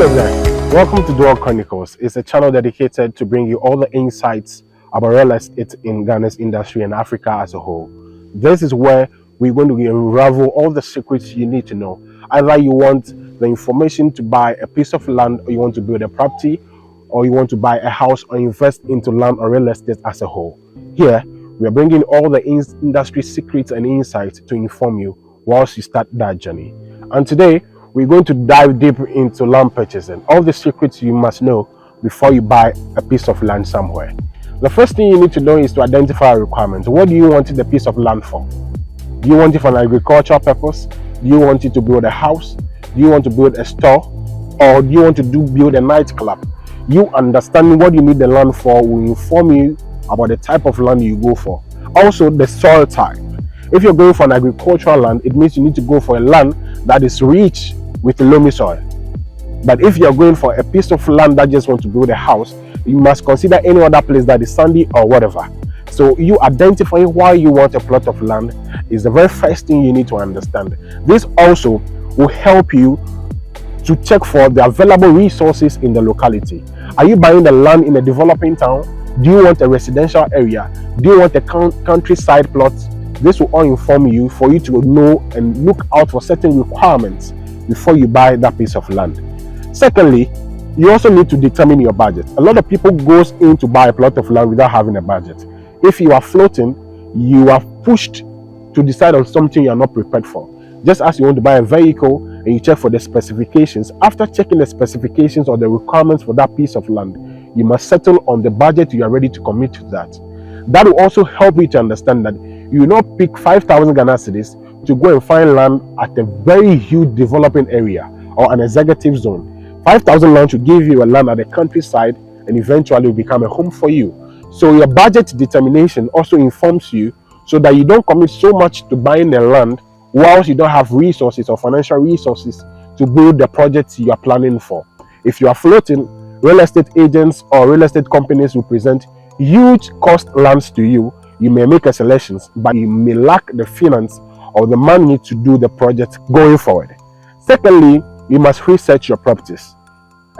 Hello there, welcome to Chronicles. It's a channel dedicated to bring you all the insights about real estate in Ghana's industry and Africa as a whole. This is where we're going to unravel all the secrets you need to know. Either you want the information to buy a piece of land, or you want to build a property, or you want to buy a house or invest into land or real estate as a whole. Here, we are bringing all the industry secrets and insights to inform you whilst you start that journey. And today, we're going to dive deep into land purchasing, all the secrets you must know before you buy a piece of land somewhere. The first thing you need to know is to identify requirements. What do you want the piece of land for? Do you want it for an agricultural purpose? Do you want it to build a house? Do you want to build a store? Or do you want to build a nightclub? You understanding what you need the land for will inform you about the type of land you go for. Also, the soil type. If you're going for an agricultural land, it means you need to go for a land that is rich with loamy soil. But if you're going for a piece of land that just wants to build a house, you must consider any other place that is sandy or whatever. So you identifying why you want a plot of land is the very first thing you need to understand. This also will help you to check for the available resources in the locality. Are you buying the land in a developing town? Do you want a residential area? Do you want a countryside plot? This will all inform you for you to know and look out for certain requirements before you buy that piece of land. Secondly, you also need to determine your budget. A lot of people goes in to buy a plot of land without having a budget. If you are floating, you are pushed to decide on something you are not prepared for. Just as you want to buy a vehicle and you check for the specifications, after checking the specifications or the requirements for that piece of land, you must settle on the budget you are ready to commit to that. That will also help you to understand that you will not pick 5,000 Ghana cedis to go and find land at a very huge developing area or an executive zone. 5,000 land should give you a land at the countryside and eventually will become a home for you. So your budget determination also informs you so that you don't commit so much to buying the land whilst you don't have resources or financial resources to build the projects you are planning for. If you are floating, real estate agents or real estate companies will present huge cost lands to you. You may make a selections, but you may lack the finance or the money to do the project going forward. Secondly, you must research your properties.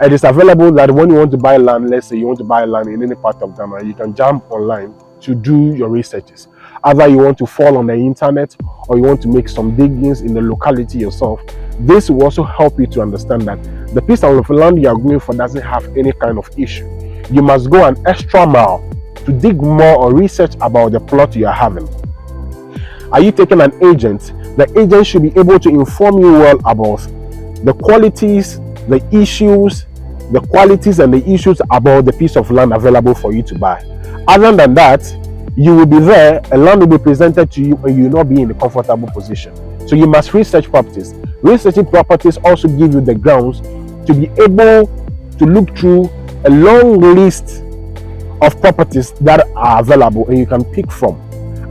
It is available that when you want to buy land, let's say you want to buy land in any part of Ghana, you can jump online to do your researches. Either you want to fall on the internet or you want to make some diggings in the locality yourself. This will also help you to understand that the piece of land you are going for doesn't have any kind of issue. You must go an extra mile to dig more or research about the plot you are having. Are you taking an agent? The agent should be able to inform you well about the qualities, the issues, the qualities and the issues about the piece of land available for you to buy. Other than that, you will be there, a land will be presented to you and you will not be in a comfortable position. So you must research properties. Researching properties also give you the grounds to be able to look through a long list of properties that are available and you can pick from.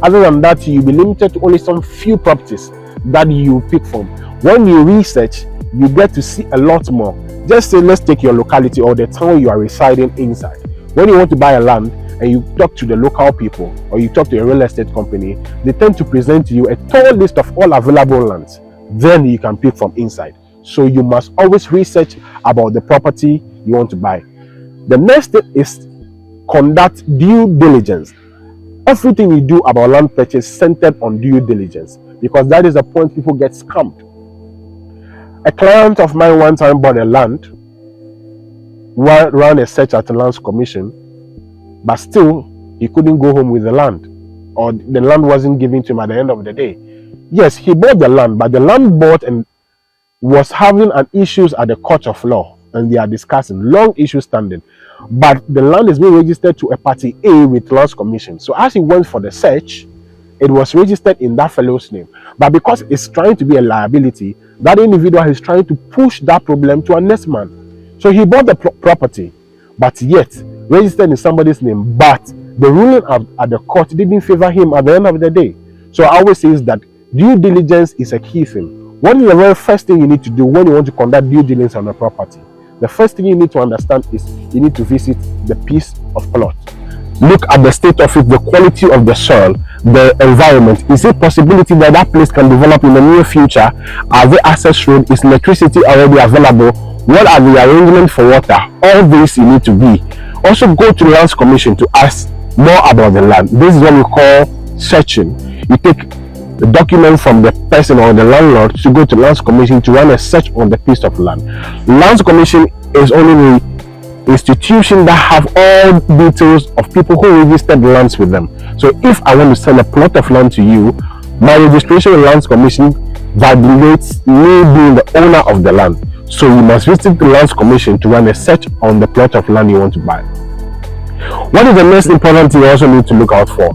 Other than that, you'll be limited to only some few properties that you pick from. When you research, you get to see a lot more. Just say, let's take your locality or the town you are residing inside. When you want to buy a land and you talk to the local people or you talk to a real estate company, they tend to present to you a total list of all available lands. Then you can pick from inside. So you must always research about the property you want to buy. The next step is conduct due diligence. Everything we do about land purchase is centered on due diligence because that is the point people get scammed. A client of mine one time bought a land, ran a search at the Lands Commission, but still he couldn't go home with the land, or the land wasn't given to him at the end of the day. Yes, he bought the land, but the land bought and was having an issues at the court of law, and they are discussing long issue standing. But the land is being registered to a party A with Lands Commission. So as he went for the search, it was registered in that fellow's name. But because it's trying to be a liability, that individual is trying to push that problem to a next man. So he bought the property, but yet registered in somebody's name. But the ruling at the court didn't favor him at the end of the day. So I always say that due diligence is a key thing. What is the very first thing you need to do when you want to conduct due diligence on a property? The first thing you need to understand is you need to visit the piece of plot. Look at the state of it, the quality of the soil, the environment. Is it possibility that that place can develop in the near future? Are there access road? Is electricity already available? What are the arrangements for water? All this you need to be. Also go to the Lands Commission to ask more about the land. This is what we call searching. You take the document from the person or the landlord to go to Lands Commission to run a search on the piece of land. Lands Commission is only the institution that have all details of people who registered lands with them. So if I want to sell a plot of land to you, my registration with Lands Commission validates me being the owner of the land. So you must visit the Lands Commission to run a search on the plot of land you want to buy. What is the next important thing you also need to look out for?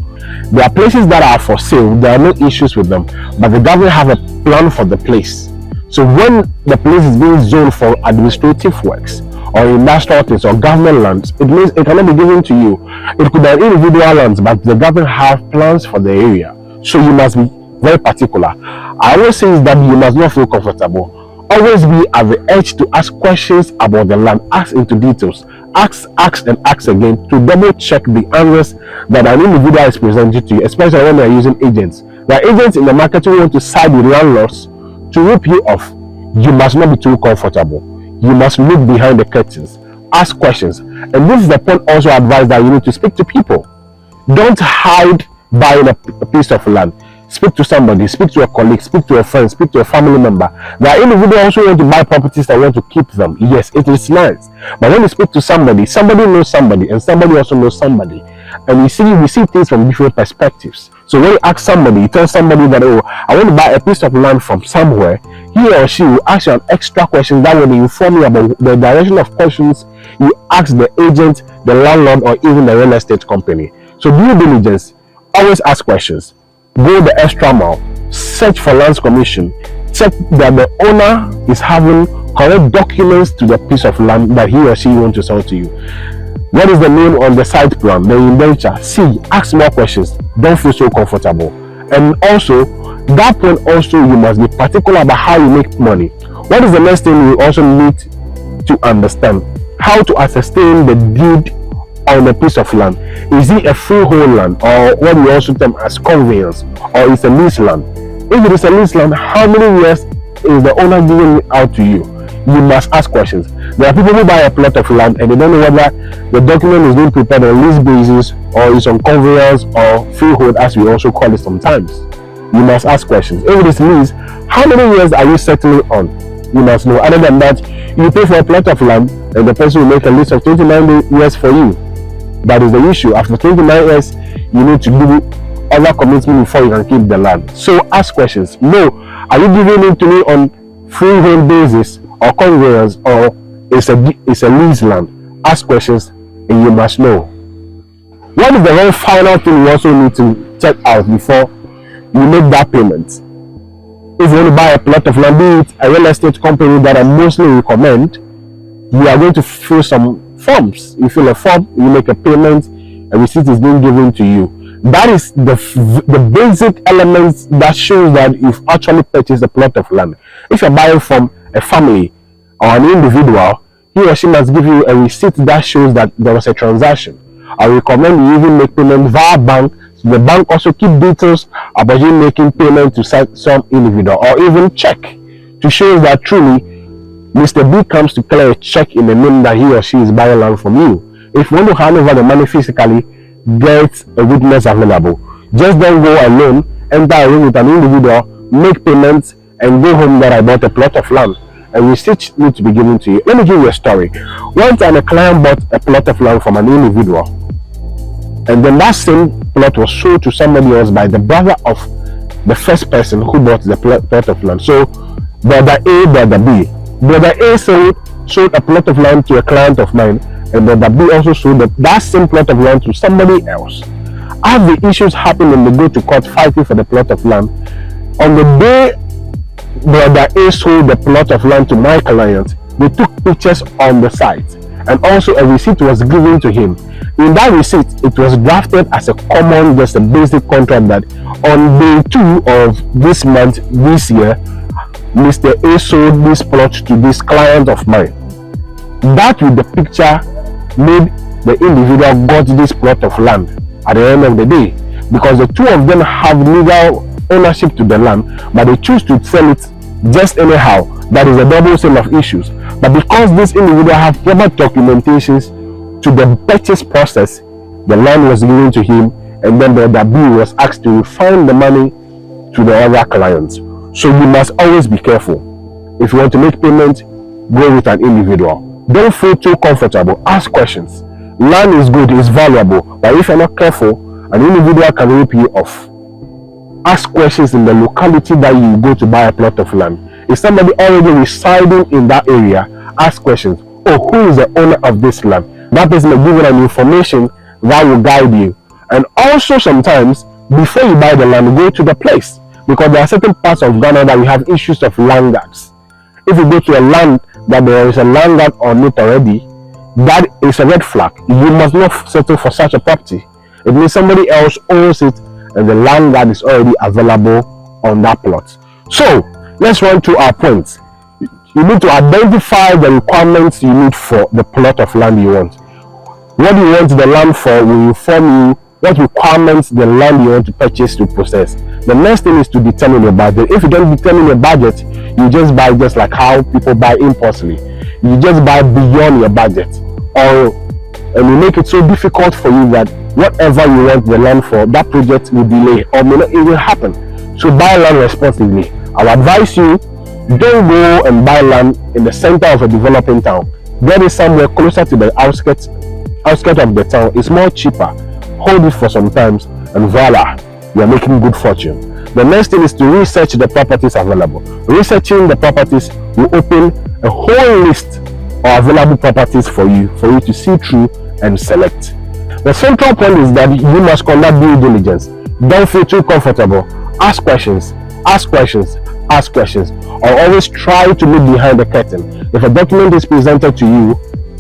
There are places that are for sale, there are no issues with them, but the government have a plan for the place. So when the place is being zoned for administrative works or industrial things or government lands, it means it cannot be given to you. It could be individual lands, but the government have plans for the area. So you must be very particular. I always say is that you must not feel comfortable. Always be at the edge to ask questions about the land, ask into details, ask and ask again to double check the answers that an individual is presenting to you, especially when they are using agents. There are agents in the market who want to side with landlords to rip you off. You must not be too comfortable. You must look behind the curtains, ask questions. And this is the point also advice that you need to speak to people. Don't hide buying a piece of land. Speak to somebody, speak to a colleague, speak to a friend, speak to a family member. There are individuals who want to buy properties that want to keep them. Yes, it is nice. But when you speak to somebody, somebody knows somebody, and somebody also knows somebody. And we see things from different perspectives. So when you ask somebody, you tell somebody that, oh, I want to buy a piece of land from somewhere, he or she will ask you an extra question. That way they inform you about the direction of questions you ask the agent, the landlord, or even the real estate company. So due diligence, always ask questions. Go the extra mile, search for Lands Commission, check that the owner is having correct documents to the piece of land that he or she wants to sell to you. What is the name on the site plan, the indenture? See, ask more questions. Don't feel so comfortable. And also, that point also, you must be particular about how you make money. What is the next thing you also need to understand? How to ascertain the deed on a piece of land. Is it a freehold land, or what we also term as conveyance, or is a lease land? If it is a lease land, how many years is the owner giving it out to you? You must ask questions. There are people who buy a plot of land and they don't know whether the document is being prepared on lease basis or is on conveyance or freehold, as we also call it sometimes. You must ask questions. If it is lease, how many years are you settling on? You must know. Other than that, you pay for a plot of land and the person will make a lease of 29 years for you. That is the issue. After 29 years, you need to do other commitment before you can keep the land. So ask questions. No, are you giving it to me on freehold basis or conveyance, or it's a lease land? Ask questions and you must know. What is the very final thing you also need to check out before you make that payment? If you want to buy a plot of land, be it a real estate company that I mostly recommend, you are going to fill some forms. You fill a form, you make a payment, a receipt is being given to you. That is the basic elements that shows that you've actually purchased a plot of land. If you're buying from a family or an individual, he or she must give you a receipt that shows that there was a transaction. I recommend you even make payment via bank. So the bank also keep details about you making payment to some individual, or even check to show that truly Mr. B comes to clear a check in the name that he or she is buying land from you. If you want to hand over the money physically, get a witness available. Just don't go alone, enter a room with an individual, make payments, and go home that I bought a plot of land. A receipt needs to be given to you. Let me give you a story. One time a client bought a plot of land from an individual, and then that same plot was sold to somebody else by the brother of the first person who bought the plot of land. So brother A, brother B. Brother A sold a plot of land to a client of mine, and brother B also sold that same plot of land to somebody else. As the issues happen and they go to court fighting for the plot of land, on the day brother A sold the plot of land to my client, they took pictures on the site, and also a receipt was given to him. In that receipt, it was drafted as a common, just a basic contract that on day 2 of this month, this year, Mr. A sold this plot to this client of mine. That with the picture made the individual got this plot of land at the end of the day, because the two of them have legal ownership to the land, but they choose to sell it just anyhow. That is a double sale of issues. But because this individual have proper documentations to the purchase process, the land was given to him, and then the bill was asked to refund the money to the other clients. So you must always be careful. If you want to make payment, go with an individual. Don't feel too comfortable. Ask questions. Land is good, it's valuable, but if you're not careful, an individual can rip you off. Ask questions in the locality that you go to buy a plot of land. Is somebody already residing in that area? Ask questions. Oh, who is the owner of this land? That person will give you an information that will guide you. And also sometimes, before you buy the land, go to the place, because there are certain parts of Ghana that we have issues of land guards. If you go to a land that there is a land guard on it already, that is a red flag. You must not settle for such a property. It means somebody else owns it and the land guard is already available on that plot. So let's run to our points. You need to identify the requirements you need for the plot of land you want. What you want the land for will inform you what requirements the land you want to purchase to process. The next thing is to determine your budget. If you don't determine your budget, you just buy just like how people buy impulsively. You just buy beyond your budget, and you make it so difficult for you that whatever you want the land for, that project will delay or may not even happen. So buy land responsibly. I would advise you, don't go and buy land in the center of a developing town. Get it somewhere closer to the outskirts of the town. It's more cheaper. Hold it for some time, and voila, you are making good fortune. The next thing is to research the properties available. Researching the properties will open a whole list of available properties for you to see through and select. The central point is that you must conduct due diligence. Don't feel too comfortable. Ask questions, ask questions, ask questions, or always try to look behind the curtain. If a document is presented to you,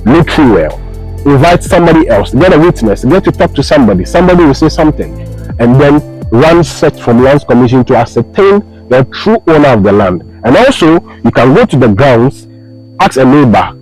look through well. Invite somebody else, get a witness, get to talk to somebody. Somebody will say something, and then run search from Lands Commission to ascertain the true owner of the land. And also, you can go to the grounds, ask a neighbor,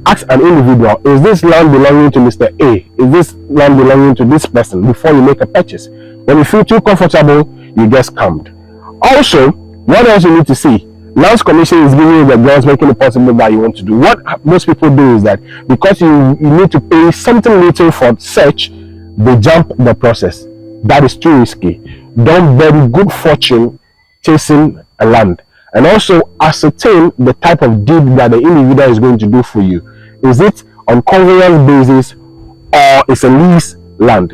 ask an individual, is this land belonging to Mr. A? Is this land belonging to this person, before you make a purchase. When you feel too comfortable, you get scammed. Also, what else you need to see? Lands Commission is giving you the grounds, making it possible that you want to do. What most people do is that because you need to pay something little for search, they jump the process. That is too risky. Don't bet good fortune chasing a land. And also ascertain the type of deed that the individual is going to do for you. Is it on conveyance basis or is a lease land?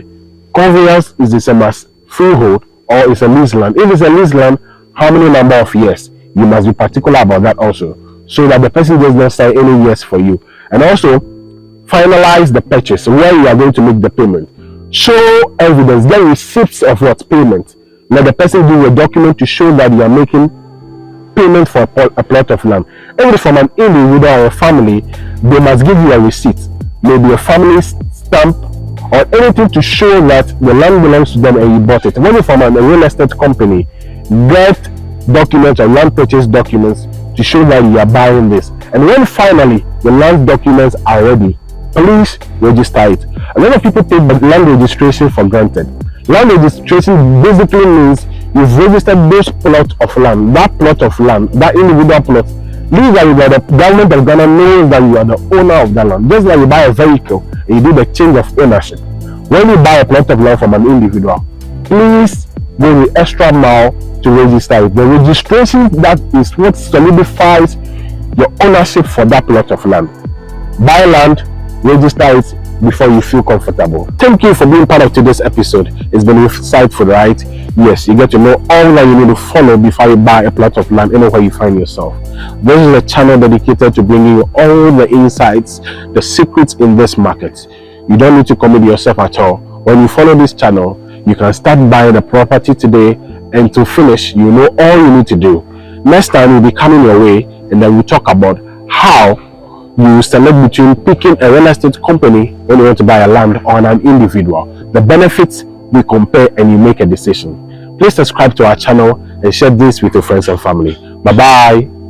Conveyance is the same as freehold or is a lease land. If it's a lease land, how many number of years? You must be particular about that also, so that the person does not say any yes for you. And also finalize the purchase where you are going to make the payment. Show evidence, get receipts of what payment. Let the person give you a document to show that you are making payment for a plot of land. Even from an individual or a family, they must give you a receipt, maybe a family stamp or anything to show that the land belongs to them and you bought it. Maybe from a real estate company, get documents or land purchase documents to show that you are buying this. And when finally the land documents are ready, please register it. A lot of people take land registration for granted. Land registration basically means you've registered those plots of land, that plot of land, that individual plot. Legally, the government of Ghana knows that you are the owner of that land. Just like you buy a vehicle and you do the change of ownership. When you buy a plot of land from an individual, please go the extra mile to register it. The registration, that is what solidifies your ownership for that plot of land. Buy land, register it before you feel comfortable. Thank you for being part of today's episode. It's been insightful, right? Yes, you get to know all that you need to follow before you buy a plot of land anywhere you find yourself. This is a channel dedicated to bringing you all the insights, the secrets in this market. You don't need to commit yourself at all. When you follow this channel, you can start buying a property today, and to finish, you know all you need to do. Next time we'll be coming your way, and then we'll talk about how you select between picking a real estate company when you want to buy a land or an individual. The benefits we compare and you make a decision. Please subscribe to our channel and share this with your friends and family. Bye bye.